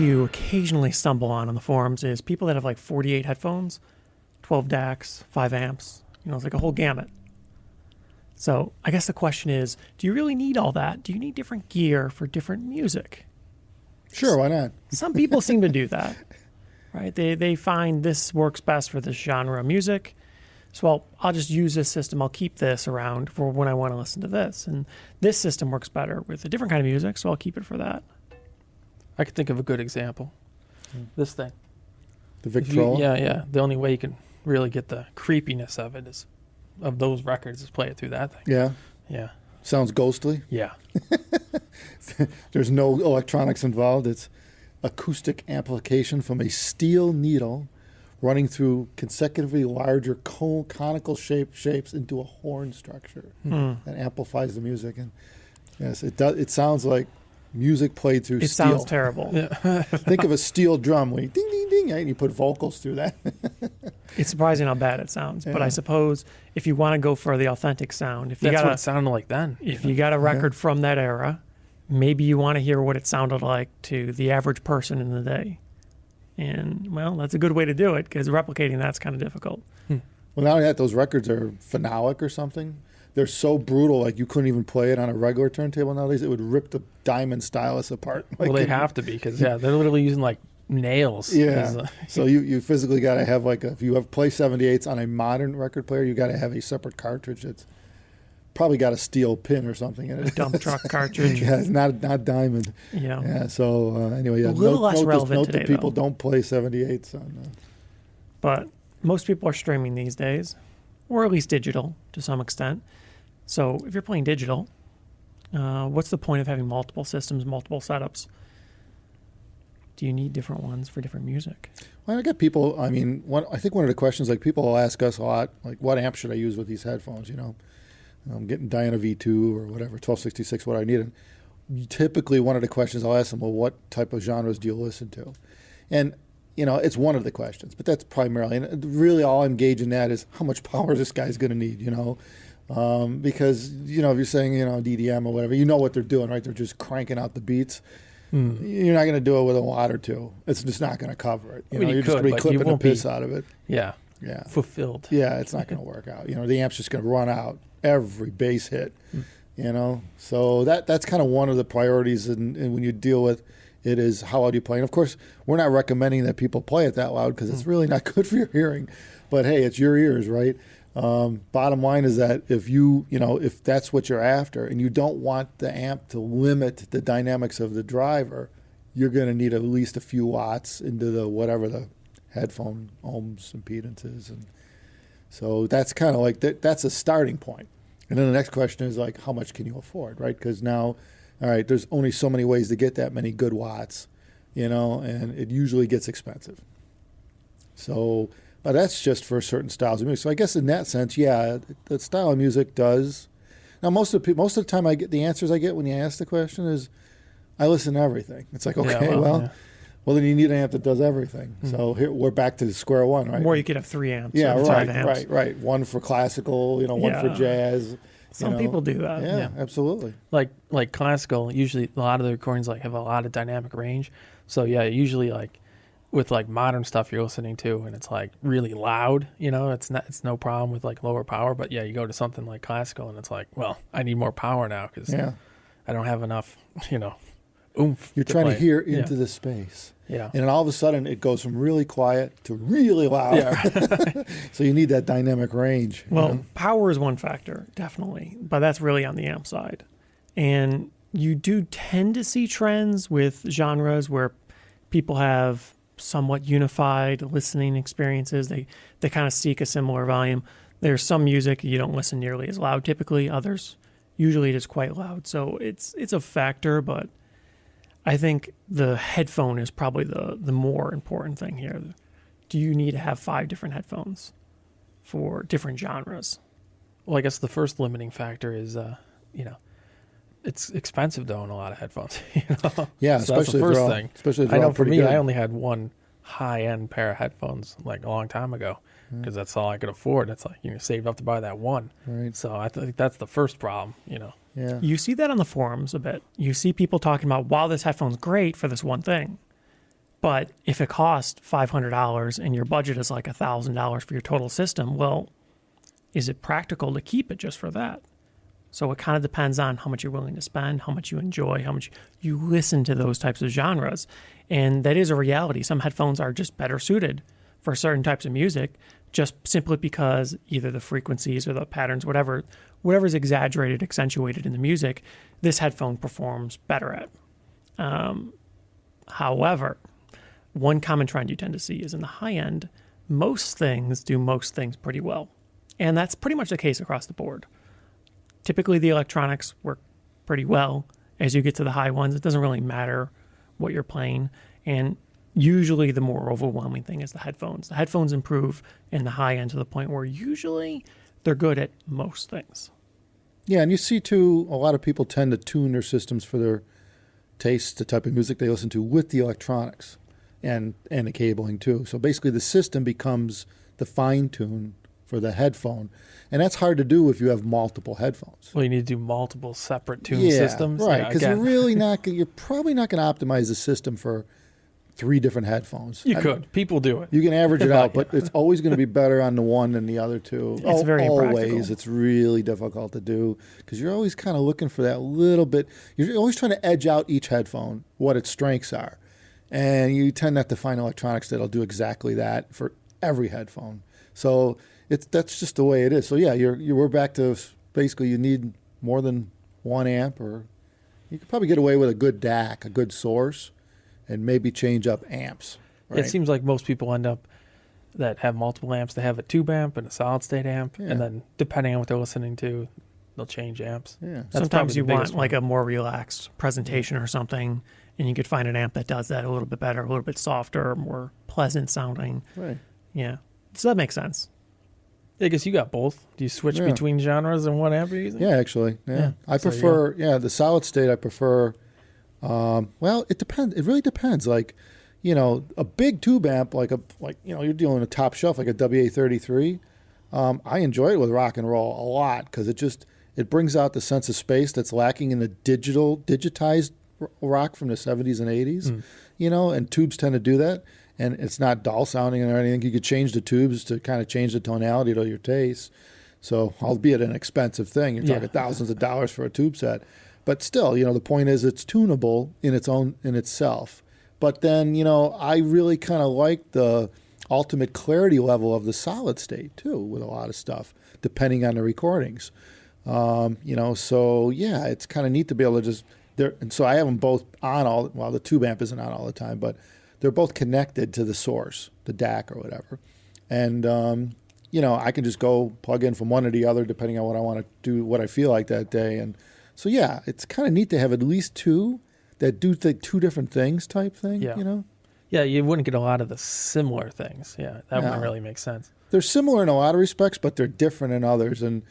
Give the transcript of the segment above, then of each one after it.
you occasionally stumble on the forums is people that have like 48 headphones, 12 DACs, 5 amps. It's like a whole gamut. So I guess the question is, do you really need all that? Do you need different gear for different music? Sure, why not? Some people seem to do that, right? They find this works best for this genre of music. So I'll just use this system. I'll keep this around for when I want to listen to this. And this system works better with a different kind of music, so I'll keep it for that. I could think of a good example. This thing. The Victrola? Yeah. The only way you can really get the creepiness of it is, of those records, is play it through that thing. Yeah. Yeah. Sounds ghostly. Yeah. There's no electronics involved. It's acoustic amplification from a steel needle running through consecutively larger conical shapes into a horn structure that amplifies the music. And yes, it does. It sounds like music played through It steel. sounds terrible. Yeah. Think of a steel drum when you ding, ding, ding, and you put vocals through that. It's surprising how bad it sounds. Yeah. But I suppose if you want to go for the authentic sound, if you That's got what it sounded like then. if you got a record from that era, maybe you want to hear what it sounded like to the average person in the day. And, well, that's a good way to do it because replicating that's kind of difficult. Well, not only that, those records are phenolic or something. They're so brutal, like you couldn't even play it on a regular turntable nowadays. It would rip the diamond stylus apart. Well, they have to be because, they're literally using, like, nails. Yeah. So you physically got to have, like, if you have play 78s on a modern record player, you got to have a separate cartridge that's probably got a steel pin or something in it. A dump truck cartridge. Yeah, it's not diamond. Yeah. Yeah. So anyway, yeah. A little less relevant note today, that people though. don't play 78s on. But most people are streaming these days, or at least digital to some extent. So if you're playing digital, what's the point of having multiple systems, multiple setups? Do you need different ones for different music? Well, I get people. I mean, I think one of the questions, like people will ask us a lot, like, what amp should I use with these headphones? I'm getting Diana V2 or whatever, 1266, what I need. And typically, one of the questions I'll ask them, well, what type of genres do you listen to? And, it's one of the questions, but that's primarily, and really all I'm gauging that is how much power this guy's going to need, because, if you're saying, DDM or whatever, you know what they're doing, right? They're just cranking out the beats. You're not going to do it with a watt or two. It's just not going to cover it. You're just going to be clipping the piss out of it. Yeah. Yeah. Fulfilled. Yeah, it's not going to work out. The amp's just going to run out every bass hit, So that's kind of one of the priorities, and when you deal with it is how loud you play. And of course, we're not recommending that people play it that loud because it's really not good for your hearing. But hey, it's your ears, right? Bottom line is that if that's what you're after, and you don't want the amp to limit the dynamics of the driver, you're going to need at least a few watts into the whatever the headphone ohms impedance is, and so that's kind of like that's a starting point. And then the next question is like, how much can you afford, right? Because now, all right, there's only so many ways to get that many good watts, and it usually gets expensive. So, but that's just for certain styles of music. So I guess in that sense, yeah, the style of music does. Now, most of the time, I get the answers I get when you ask the question is, I listen to everything. It's like, okay, well, then you need an amp that does everything. So here we're back to square one, right? Or you could have 3 amps. Yeah, or 5 right, amps. right. One for classical, one for jazz. Some people do that. Yeah, absolutely. Like classical, usually a lot of the recordings have a lot of dynamic range. So yeah, usually with modern stuff you're listening to and it's really loud, it's no problem with lower power. But yeah, you go to something like classical and it's well, I need more power now because I don't have enough, oomph. You're trying to hear into the space. Yeah. And then all of a sudden it goes from really quiet to really loud. Yeah. So you need that dynamic range. Well, power is one factor, definitely, but that's really on the amp side. And you do tend to see trends with genres where people have somewhat unified listening experiences. They kind of seek a similar volume. There's some music you don't listen nearly as loud typically. Others, usually it is quite loud. So it's a factor, but I think the headphone is probably the more important thing here. Do you need to have 5 different headphones for different genres? Well, I guess the first limiting factor is, it's expensive to own a lot of headphones. Yeah, so that's the especially first if they're thing. Especially if I they're know all for pretty me, good. I only had one high-end pair of headphones a long time ago because that's all I could afford. It's saved up to buy that one. Right. So I think that's the first problem. Yeah. You see that on the forums a bit. You see people talking about, wow, this headphone's great for this one thing. But if it costs $500 and your budget is like $1,000 for your total system, well, is it practical to keep it just for that? So it kind of depends on how much you're willing to spend, how much you enjoy, how much you listen to those types of genres. And that is a reality. Some headphones are just better suited for certain types of music, just simply because either the frequencies or the patterns, whatever's exaggerated, accentuated in the music, this headphone performs better at. However, one common trend you tend to see is in the high end, most things do most things pretty well. And that's pretty much the case across the board. Typically, the electronics work pretty well. As you get to the high ones, it doesn't really matter what you're playing. And usually the more overwhelming thing is the headphones. The headphones improve in the high end to the point where usually they're good at most things. Yeah, and you see, too, a lot of people tend to tune their systems for their tastes, the type of music they listen to, with the electronics and the cabling, too. So basically the system becomes the fine-tune for the headphone. And that's hard to do if you have multiple headphones. Well, you need to do multiple separate tune systems. Right, because you're probably not going to optimize the system for 3 different headphones. You could. People do it. You can average it out, but it's always going to be better on the one than the other two. It's very always. impractical. It's really difficult to do because you're always kind of looking for that little bit. You're always trying to edge out each headphone, what its strengths are. And you tend not to find electronics that'll do exactly that for every headphone. So that's just the way it is. So yeah, we're back to basically you need more than 1 amp, or you could probably get away with a good DAC, a good source, and maybe change up amps. Right? It seems like most people end up that have multiple amps. They have a tube amp and a solid state amp, Yeah. and then depending on what they're listening to, they'll change amps. Yeah. That's Sometimes probably you the biggest want like a more relaxed presentation or something, and you could find an amp that does that a little bit better, a little bit softer, more pleasant sounding. Right. Yeah. So that makes sense. I guess you got both. Do you switch Yeah. between genres and what amp you're using? Yeah, actually. Yeah. Yeah. I So, prefer, the solid state I prefer. Well, it depends. It really depends. Like, a big tube amp, you're dealing a top shelf, like a WA33. I enjoy it with rock and roll a lot because it brings out the sense of space that's lacking in the digitized rock from the 70s and 80s, and tubes tend to do that. And it's not dull sounding or anything. You could change the tubes to kind of change the tonality to your taste. So, albeit an expensive thing, you're talking thousands of dollars for a tube set. But still, the point is it's tunable in itself. But then, I really kind of like the ultimate clarity level of the solid state too, with a lot of stuff, depending on the recordings. So yeah, it's kind of neat to be able to just and so I have them both on the tube amp isn't on all the time, but they're both connected to the source, the DAC or whatever. And, I can just go plug in from one or the other depending on what I want to do, what I feel like that day. And so, yeah, it's kind of neat to have at least 2 that do 2 different things type thing, Yeah. Yeah, you wouldn't get a lot of the similar things. Yeah, that wouldn't really make sense. They're similar in a lot of respects, but they're different in others. And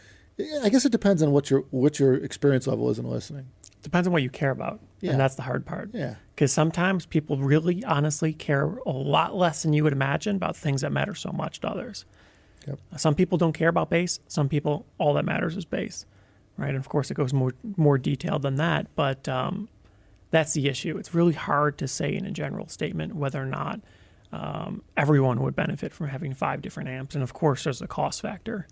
I guess it depends on what your experience level is in listening. Depends on what you care about. Yeah. And that's the hard part. Yeah. Because sometimes people really honestly care a lot less than you would imagine about things that matter so much to others. Yep. Some people don't care about bass. Some people, all that matters is bass. Right. And of course, it goes more detailed than that. But that's the issue. It's really hard to say in a general statement whether or not everyone would benefit from having 5 different amps. And of course, there's a cost factor.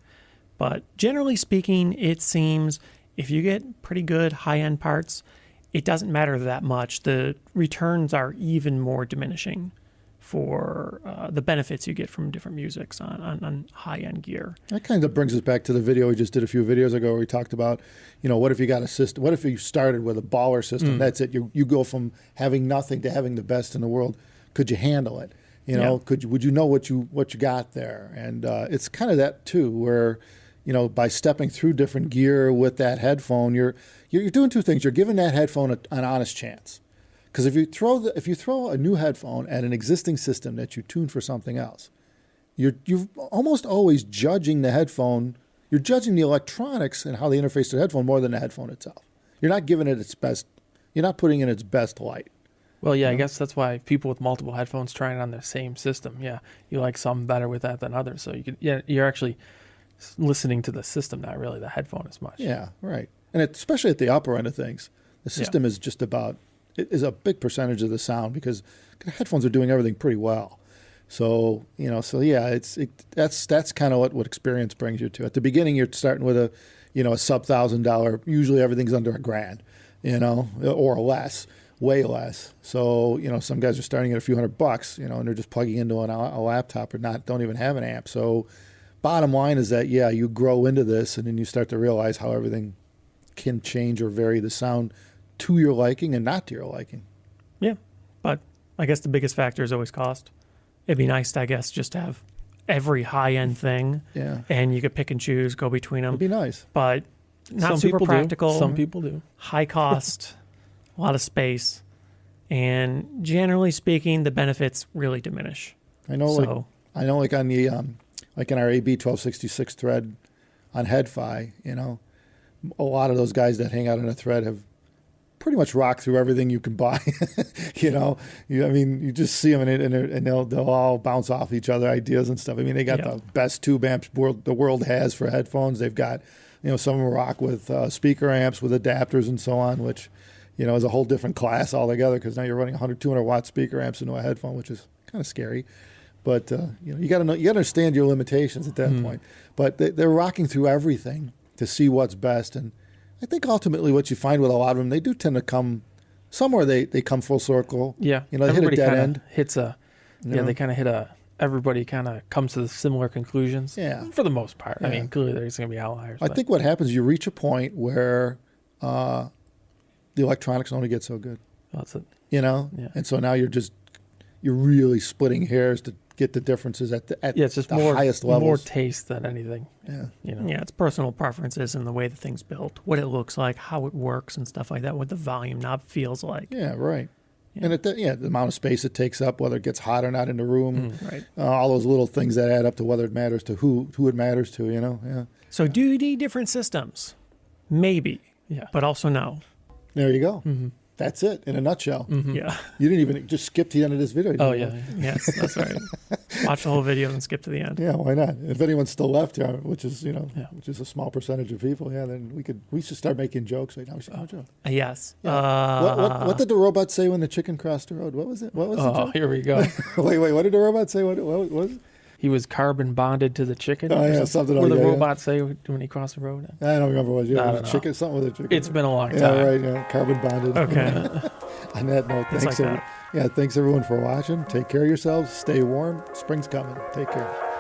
But generally speaking, it seems if you get pretty good high-end parts, it doesn't matter that much. The returns are even more diminishing for the benefits you get from different musics on high-end gear. That kind of brings us back to the video we just did a few videos ago where we talked about, what if you got a system? What if you started with a baller system? That's it. You go from having nothing to having the best in the world. Could you handle it? Would you know what you got there? And it's kind of that too, where by stepping through different gear with that headphone, you're doing 2 things. You're giving that headphone an honest chance. Because if you throw a new headphone at an existing system that you tune for something else, you're almost always judging the headphone. You're judging the electronics and how they interface to the headphone more than the headphone itself. You're not giving it its best. You're not putting in its best light. Well, yeah, I guess that's why people with multiple headphones try it on their same system. Yeah, you like some better with that than others. So you're actually listening to the system, not really the headphone as much. Yeah, right. And especially at the upper end of things, the system is just about it is a big percentage of the sound because headphones are doing everything pretty well. So yeah, that's kind of what experience brings you to. At the beginning, you're starting with a sub $1,000. Usually everything's under $1,000, or less, way less. So some guys are starting at a few $100, and they're just plugging into a laptop or don't even have an amp. So bottom line is that you grow into this, and then you start to realize how everything can change or vary the sound to your liking and not to your liking. Yeah, but I guess the biggest factor is always cost. It'd be nice, I guess, just to have every high-end thing, and you could pick and choose, go between them. It'd be nice, but not Some super people practical. do. Some people do. High cost, a lot of space, and generally speaking, the benefits really diminish. I know, So like on the like in our AB 1266 thread on HeadFi, a lot of those guys that hang out in a thread have pretty much rocked through everything you can buy. You just see them and they'll all bounce off each other ideas and stuff. I mean, they got the best tube amps the world has for headphones. They've got, some of them rock with speaker amps with adapters and so on, which, is a whole different class altogether because now you're running 100, 200 watt speaker amps into a headphone, which is kind of scary. But you got to know, you understand your limitations at that point. But they're rocking through everything to see what's best. And I think ultimately what you find with a lot of them, they do tend to come somewhere. They come full circle. Yeah, they hit a dead end. They kind of hit a. Everybody kind of comes to the similar conclusions. Yeah, for the most part. Yeah. I mean, clearly there's going to be outliers. I think what happens, you reach a point where the electronics only get so good. That's it. And so now you're really splitting hairs to get the differences at it's just the highest levels. More taste than anything. Yeah. Yeah, it's personal preferences and the way the thing's built, what it looks like, how it works, and stuff like that. What the volume knob feels like. Yeah, right. Yeah. And the amount of space it takes up, whether it gets hot or not in the room, Right. all those little things that add up to whether it matters to who it matters to. Yeah. So do you need different systems? Maybe. Yeah. But also no. There you go. That's it in a nutshell. Yeah. You didn't even just skip to the end of this video. Oh, did you? yeah. Yes, that's right. Watch the whole video and skip to the end. Yeah, why not? If anyone's still left here, which is a small percentage of people, then we should start making jokes right now. We should make a joke. Yes. Yeah. What did the robot say when the chicken crossed the road? What was it? What was the Oh, joke? here we go. Wait. What did the robot say? What was it? He was carbon bonded to the chicken. Oh, or yeah, something. something What like did the that, robot say when he crossed the road? I don't remember what it was. I Was don't it know. chicken? Something with a chicken. It's been a long time. Yeah, right. Yeah, carbon bonded. Okay. On that note, It's thanks. like that. Thanks everyone for watching. Take care of yourselves. Stay warm. Spring's coming. Take care.